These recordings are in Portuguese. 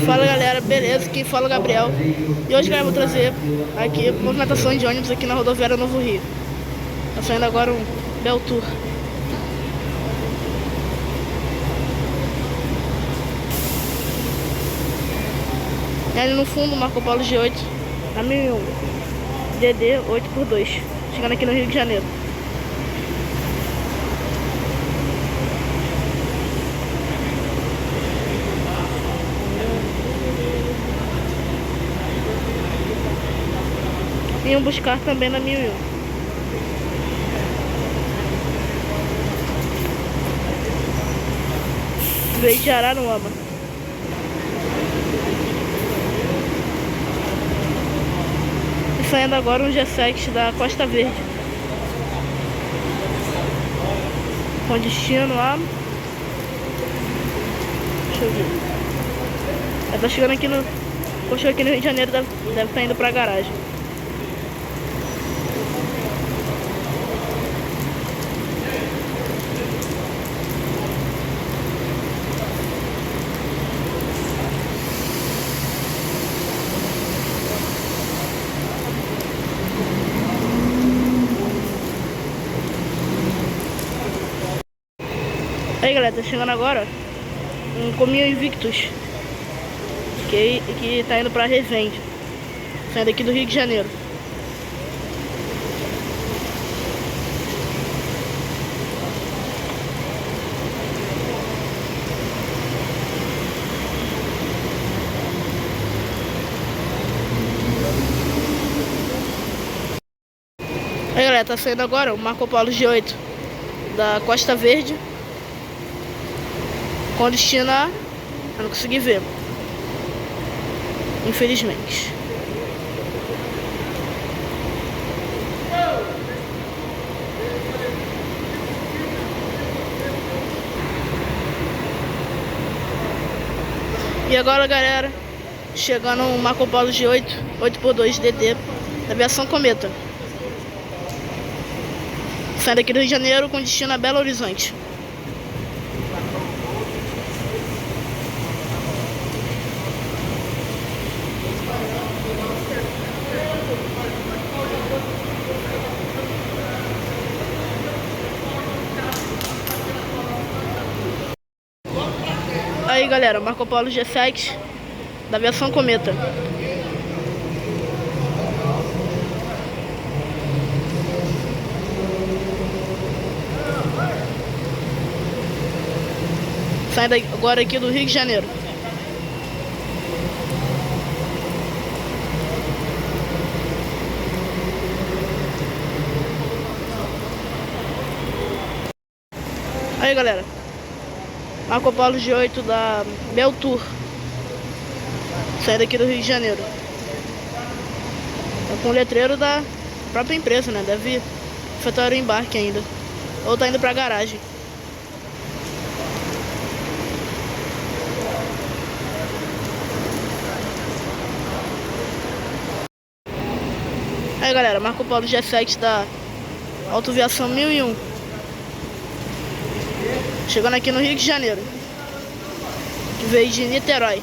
Fala galera, beleza? Quem fala é o Gabriel. E hoje, galera, eu vou trazer aqui movimentação de ônibus aqui na rodoviária Novo Rio. Tá saindo agora um Beltour. E ali no fundo, Marco Polo G8, a 1001, DD 8x2, chegando aqui no Rio de Janeiro. E um buscar também na 1001. Veio de Araruama. E saindo agora um G7 da Costa Verde. Com destino lá. Deixa eu ver. Ela tá chegando aqui no. Postou aqui no Rio de Janeiro, deve estar indo pra garagem. Aí galera, tá chegando agora um Caminhão Invictus que tá indo pra Resende, saindo aqui do Rio de Janeiro. Aí galera, tá saindo agora o Marco Polo G8 da Costa Verde, com destino a... eu não consegui ver, infelizmente. E agora galera, chegando o Marco Polo G8 8x2 DD da aviação Cometa, saindo aqui do Rio de Janeiro com destino a Belo Horizonte. Aí galera, Marco Polo G7 da aviação Cometa. Saindo agora aqui do Rio de Janeiro. Aí galera, Marco Polo G8 da Beltour, saindo aqui do Rio de Janeiro. Tá com o letreiro da própria empresa, né? Deve efetuar o embarque ainda, ou tá indo pra garagem. Aí galera, Marco Polo G7 da Autoviação 1001, chegando aqui no Rio de Janeiro, que veio de Niterói.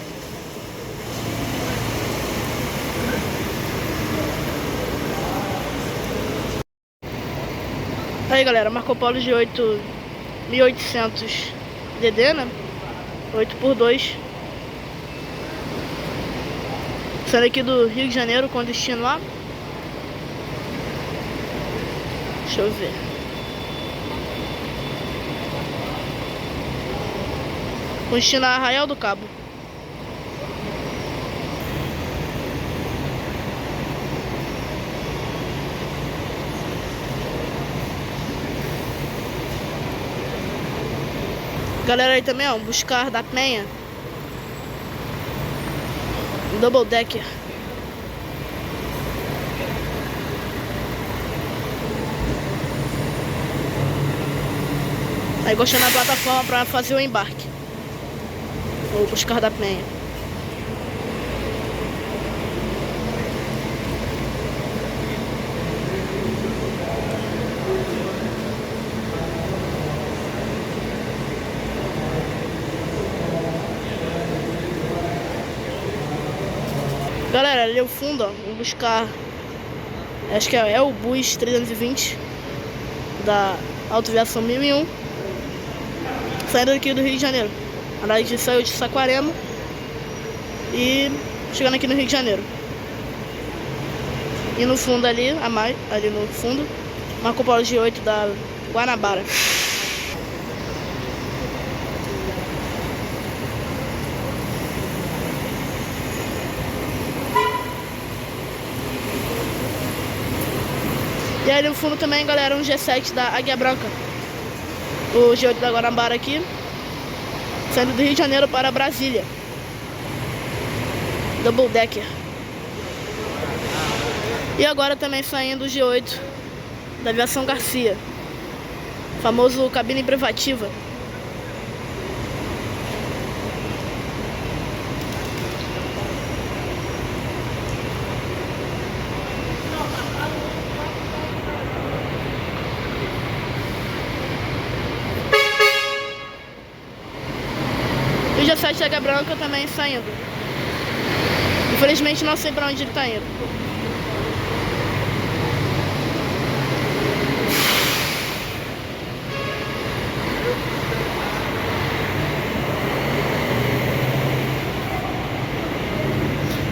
Aí galera, Marco Polo G8 1800 DD, né? 8x2, saindo aqui do Rio de Janeiro com destino lá. Deixa eu ver. Com destino a Arraial do Cabo. Galera, aí também, ó, buscar da Penha, Double Decker. Aí gostando da plataforma para fazer o embarque. Ou buscar da Penha. Galera, ali ao fundo, ó, vamos buscar, acho que é o bus 320 da Autoviação 1001, saindo aqui do Rio de Janeiro. A gente saiu de Saquarema e chegando aqui no Rio de Janeiro. E no fundo ali, ali no fundo, Marco Polo G8 da Guanabara. E aí no fundo também, galera, um G7 da Águia Branca. O G8 da Guanabara aqui, saindo do Rio de Janeiro para Brasília. Double Decker. E agora também saindo o G8 da Aviação Garcia, famoso cabine privativa. E o G7 da Águia Branca também saindo. Infelizmente não sei para onde ele está indo.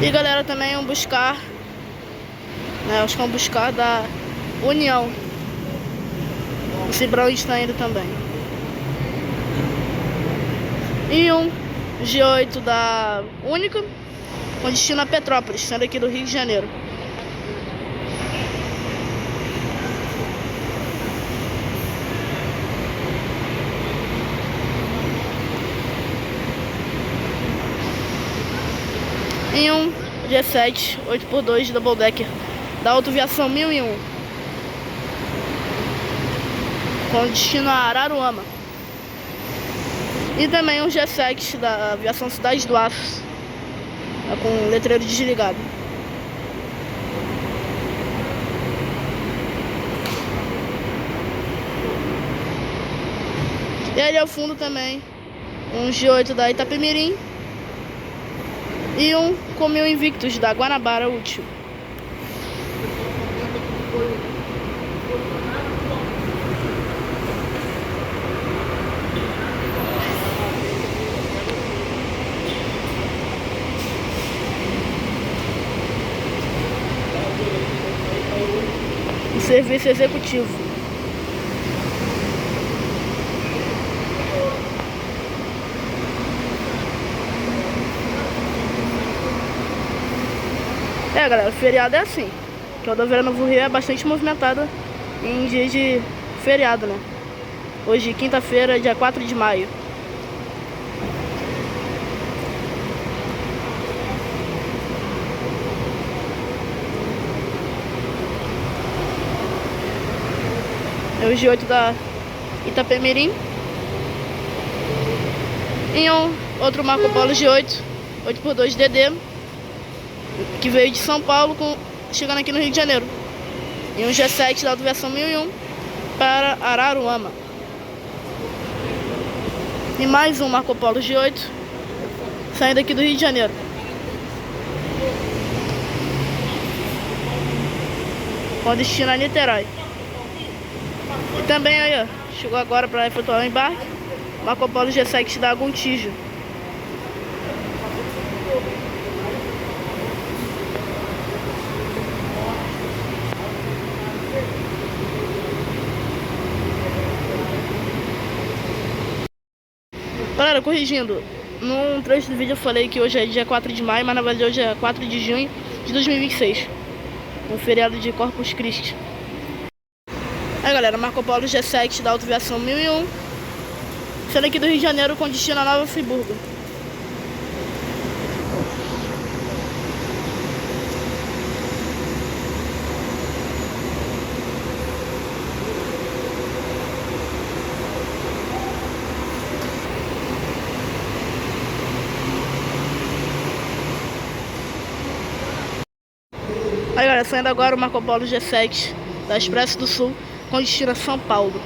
E galera, também um buscar, né, acho que é um buscar da União. Não sei pra onde está indo também. E um G8 da Única, com destino a Petrópolis, saindo aqui do Rio de Janeiro. E um G7 8x2 Double Decker da Autoviação 1001, com destino a Araruama. E também um G7 da Aviação Cidade do Aço, com letreiro desligado. E ali ao fundo também um G8 da Itapemirim e um com 1000 Invictus da Guanabara Útil. O serviço executivo. Galera, o feriado é assim, que a rodoviária Novo Rio é bastante movimentada em dia de feriado, né? Hoje, quinta-feira, dia 4 de maio. É o G8 da Itapemirim. E um outro Marco Polo G8 8x2 DD, que veio de São Paulo, chegando aqui no Rio de Janeiro. E um G7 da Autoviação 1001 para Araruama. E mais um Marco Polo G8 saindo aqui do Rio de Janeiro. Com destino a Niterói. E também aí, ó, chegou agora para efetuar o embarque, Marco Polo G7 da Gontijo. Galera, corrigindo, num trecho do vídeo eu falei que hoje é dia 4 de maio, mas na verdade hoje é 4 de junho de 2026, um feriado de Corpus Christi. Aí galera, Marco Polo G7 da Autoviação 1001, saindo aqui do Rio de Janeiro com destino a Nova Friburgo. Aí galera, saindo agora o Marco Polo G7 da Expresso do Sul com destino a São Paulo.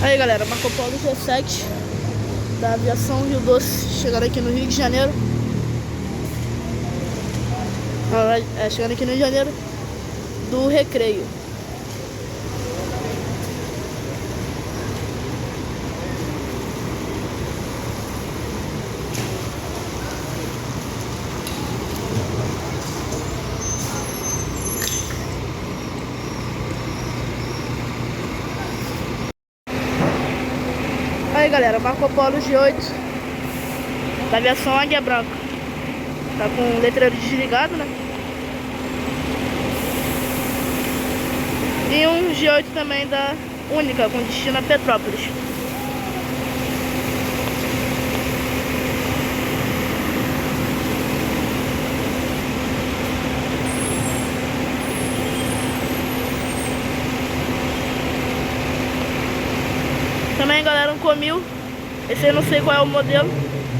Aí galera, Marco Polo G7 da Aviação Rio Doce, chegando aqui no Rio de Janeiro. Chegando aqui no Rio de Janeiro do Recreio. Aí galera, Marco Polo G8 da aviação Águia Branca. Tá com o letreiro desligado, né? E um G8 também da Única, com destino a Petrópolis. Também galera, um Comil. Esse eu não sei qual é o modelo,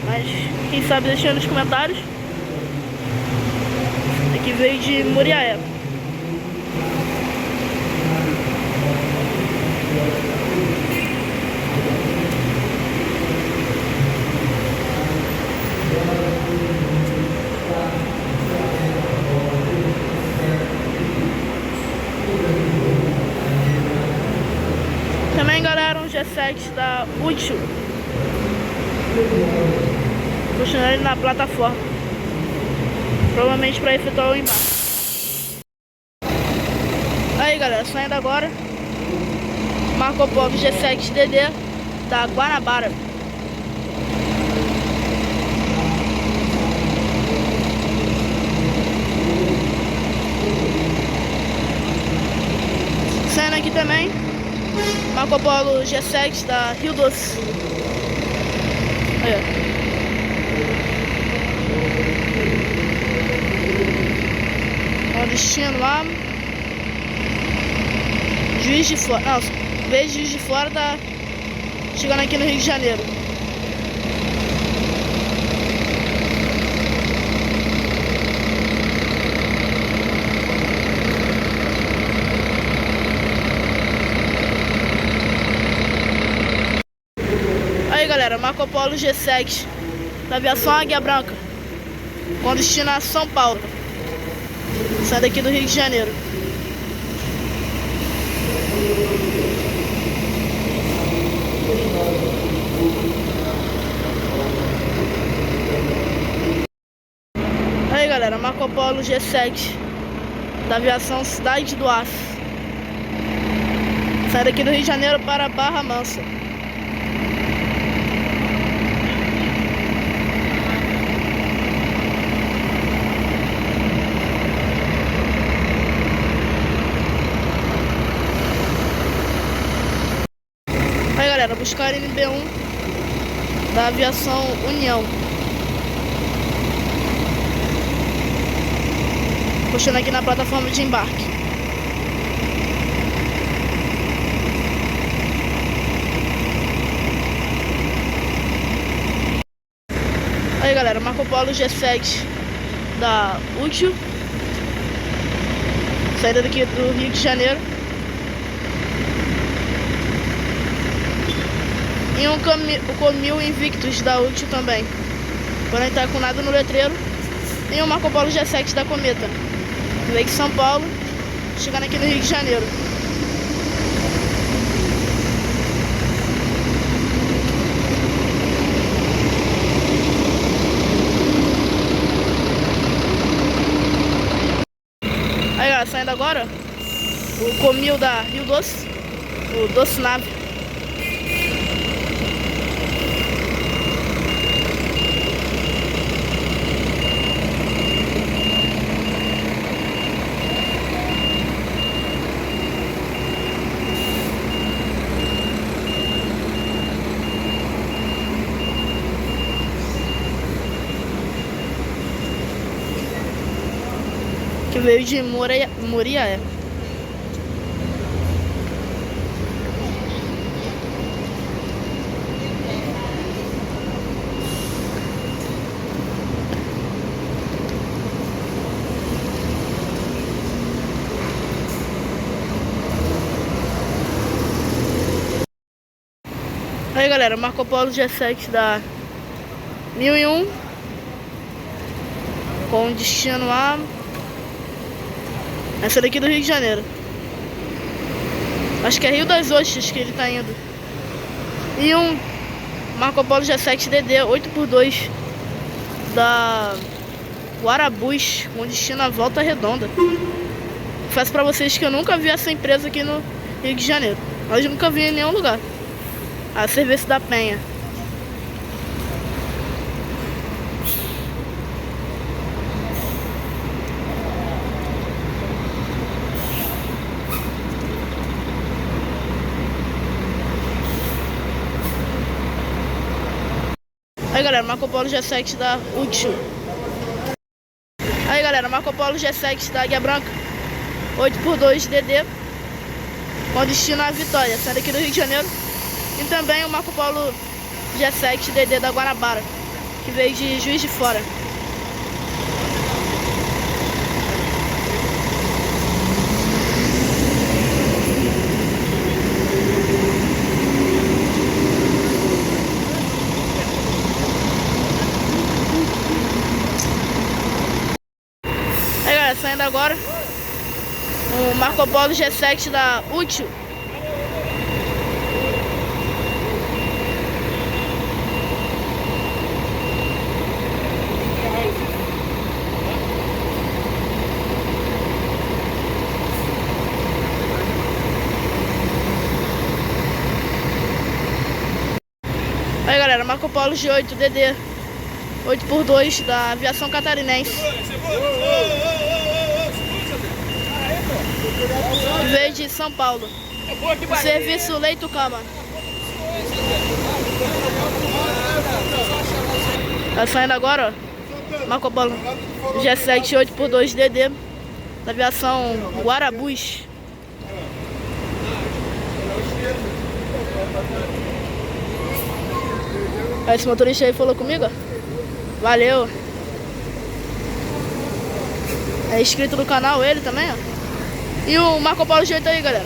mas quem sabe deixa aí nos comentários. Aqui veio de Muriaé. Também galera, um G7 da Útil. Puxando ele na plataforma, provavelmente para efetuar o embarque. Aí galera, saindo agora, Marco Polo G7DD da Guanabara. Saindo aqui também, Marco Polo G7 da Rio Doce. Aí, ó. O destino lá, Juiz de Fora. Não, veio de Juiz de Fora, tá chegando aqui no Rio de Janeiro. Aí galera, Marco Polo G7 da aviação Águia Branca, com destino a São Paulo, saindo aqui do Rio de Janeiro. Aí galera, Marco Polo G7 da aviação Cidade do Aço, saindo aqui do Rio de Janeiro para Barra Mansa. Aí galera, buscar NB1 da aviação União. Puxando aqui na plataforma de embarque. Aí galera, Marco Polo G7 da Útil, saída daqui do Rio de Janeiro. E um Comil Invictus da Útil também, porém tá com nada no letreiro. E um Marco Polo G7 da Cometa, veio de São Paulo, chegando aqui no Rio de Janeiro. Aí galera, saindo agora, o Comil da Rio Doce, o Doce Nave. Que veio de Muriaé. Aí galera, Marco Polo G7 da 1001, com destino a Essa daqui do Rio de Janeiro. Acho que é Rio das Ostras que ele tá indo. E um Marco Polo G7DD 8x2 da Guarabus, com destino a Volta Redonda. Confesso pra vocês que eu nunca vi essa empresa aqui no Rio de Janeiro. Mas nunca vi em nenhum lugar. A Serviço da Penha. Aí galera, Marco Polo G7 da Útil. Aí galera, Marco Polo G7 da Águia Branca 8x2 DD com destino à Vitória, saindo aqui do Rio de Janeiro. E também o Marco Polo G7 DD da Guanabara, que veio de Juiz de Fora. Aí galera, saindo agora o Marco Polo G7 da Útil. Aí galera, Marco Polo G8 DD 8x2 da Aviação Catarinense. Veio de São Paulo. Serviço leito-cama. Tá saindo agora, ó. Marco Polo G7 8x2 DD da Aviação Guarabus. Esse motorista aí falou comigo, ó. Valeu. É inscrito no canal ele também, ó. E o Marco Polo G8 aí, galera,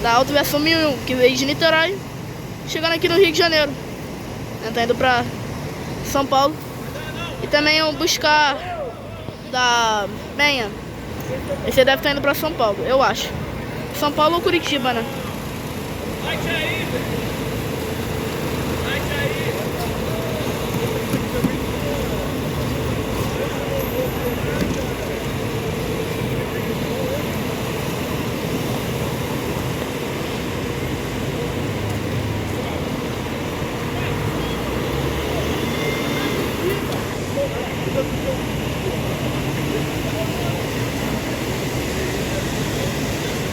da Auto Versão 1001, que veio de Niterói, chegando aqui no Rio de Janeiro. Tá indo pra São Paulo. E também o Buscar da Penha. Esse deve estar indo pra São Paulo, eu acho. São Paulo ou Curitiba, né?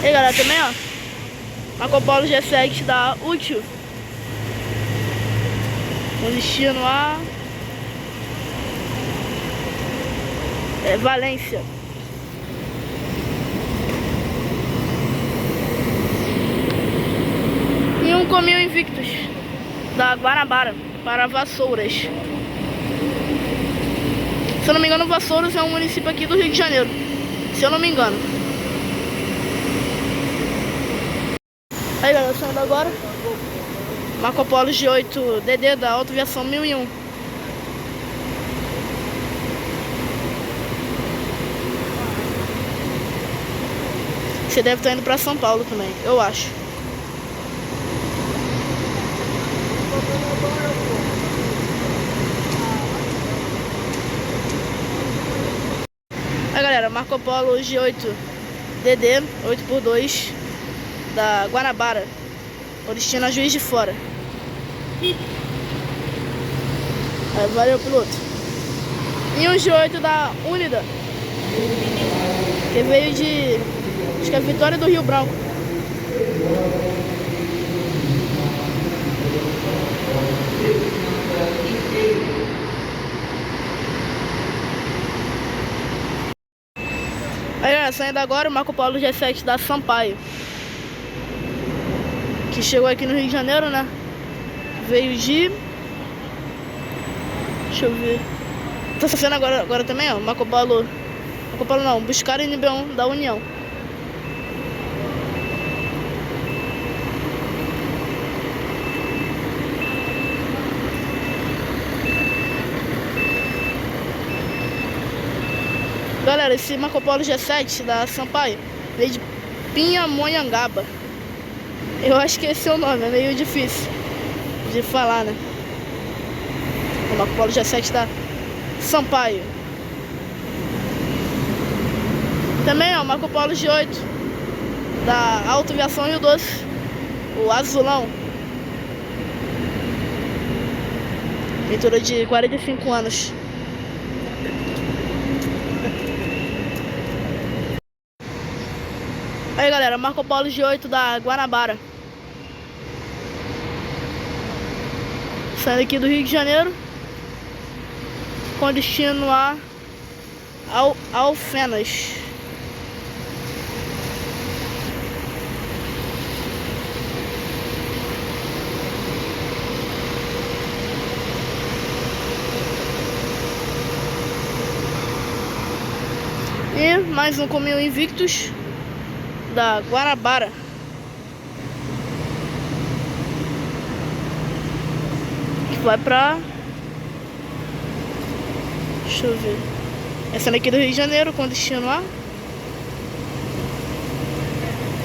E aí galera, também ó, Marco Polo G7 da Útil, com destino a Valência. E um Comil Invictus da Guanabara para Vassouras. Se eu não me engano, Vassouras é um município aqui do Rio de Janeiro, se eu não me engano. Aí galera, saindo agora Marco Polo G8 DD da Auto Versão 1001. Você deve estar indo pra São Paulo também, eu acho. Aí galera, Marco Polo G8 DD 8x2 da Guanabara, o destino a Juiz de Fora. Aí, valeu, piloto. E um G8 da Unida, que veio de, acho que é Vitória do Rio Branco. Aí galera, saindo agora o Marco Polo G7 da Sampaio, que chegou aqui no Rio de Janeiro, né? Veio de... deixa eu ver. Tô saindo agora também, ó. Marco Polo não, Buscar NB1 da União. Galera, esse Marco Polo G7 da Sampaio veio de Pindamonhangaba. Eu acho que esse é o nome, é meio difícil de falar, né? O Marco Polo G7 da Sampaio. Também ó, o Marco Polo G8 da Autoviação Rio Doce, o azulão. Pintura de 45 anos. Aí galera, Marco Polo G8 da Guanabara. Saindo aqui do Rio de Janeiro, com destino a Alfenas. E mais um caminhão Invictus da Guanabara. Que vai pra... Deixa eu ver. Essa daqui do Rio de Janeiro, com destino a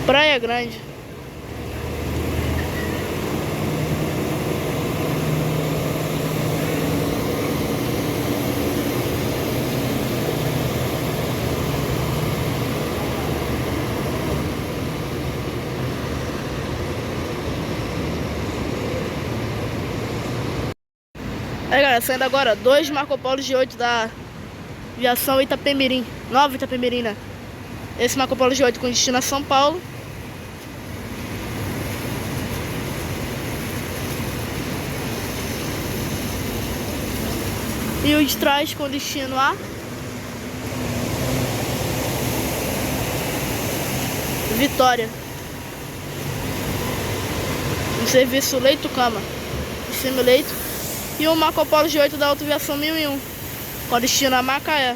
Praia Grande. Aí galera, saindo agora 2 Marco Polo G8 da Aviação Itapemirim, Nova Itapemirim, né? Esse Marco Polo G8 com destino a São Paulo. E o de trás com destino a Vitória. No serviço leito-cama, em cima leito. E o Marco Polo G8 da Autoviação 1001, com destino a Macaé.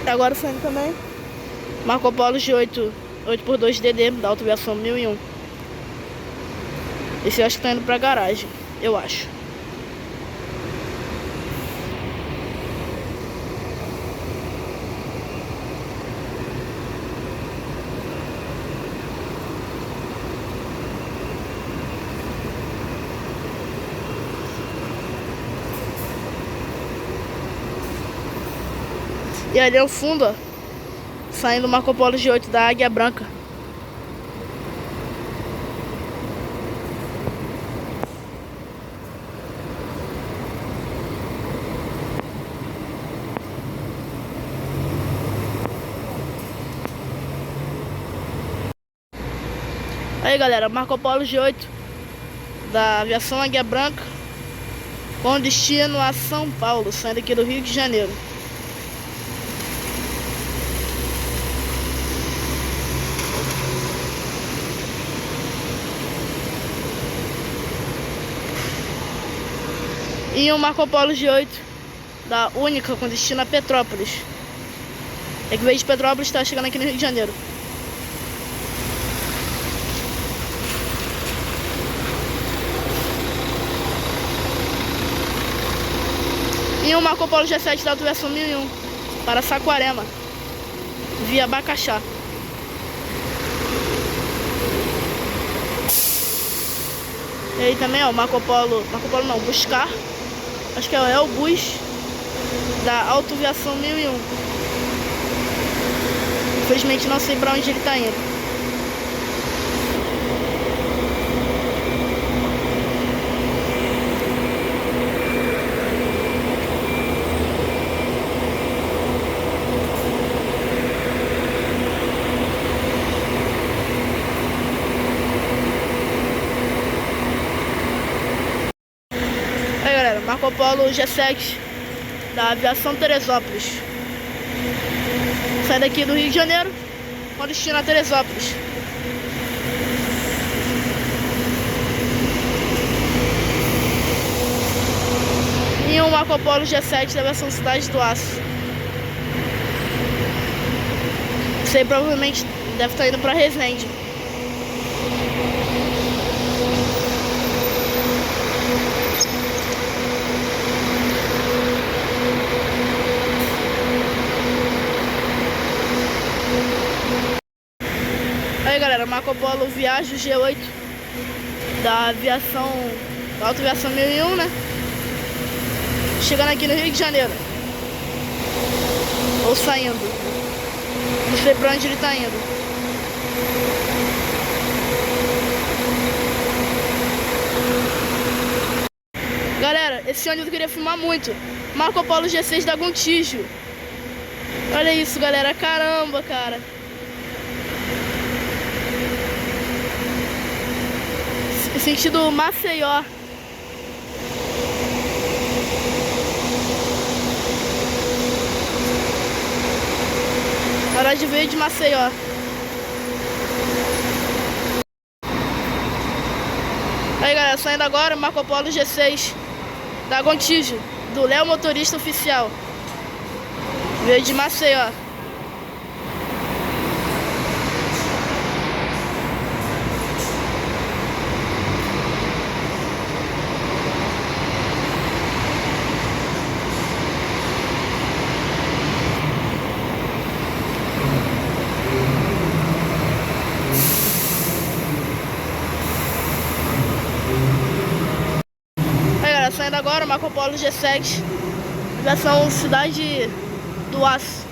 Agora saindo também Marco Polo G8 8x2DD da Autoviação 1001. Esse eu acho que tá indo pra garagem, eu acho. E ali ao fundo, ó, saindo o Marco Polo G8 da Águia Branca. Aí galera, Marco Polo G8 da Aviação Águia Branca, com destino a São Paulo, saindo aqui do Rio de Janeiro. E um Marco Polo G8 da Única, com destino a Petrópolis. É que veio de Petrópolis, está chegando aqui no Rio de Janeiro. E um Marco Polo G7 da Autoviação 1001 para Saquarema, via Bacaxá. E aí também ó, Marco Polo não, Buscar, acho que é o Bus da Autoviação 1001. Infelizmente não sei para onde ele está indo. Marco Polo G7 da Aviação Teresópolis, sai daqui do Rio de Janeiro com destino a Teresópolis. E um Marco Polo G7 da versão Cidade do Aço. Esse aí provavelmente deve estar indo pra Resende. Aí galera, Marco Polo Viagem G8 da aviação, da Alta Aviação 1001, né? Chegando aqui no Rio de Janeiro. Ou saindo. Não sei pra onde ele tá indo. Galera, esse ônibus eu queria filmar muito. Marco Polo G6 da Gontijo. Olha isso, galera. Caramba, cara. Sentido Maceió. Hora de ver de Maceió. Aí galera, saindo agora, Marco Polo G6 da Gontijo, do Léo Motorista Oficial. Veio de Maceió. Saindo agora, Marco Polo G7, versão Cidade do Aço.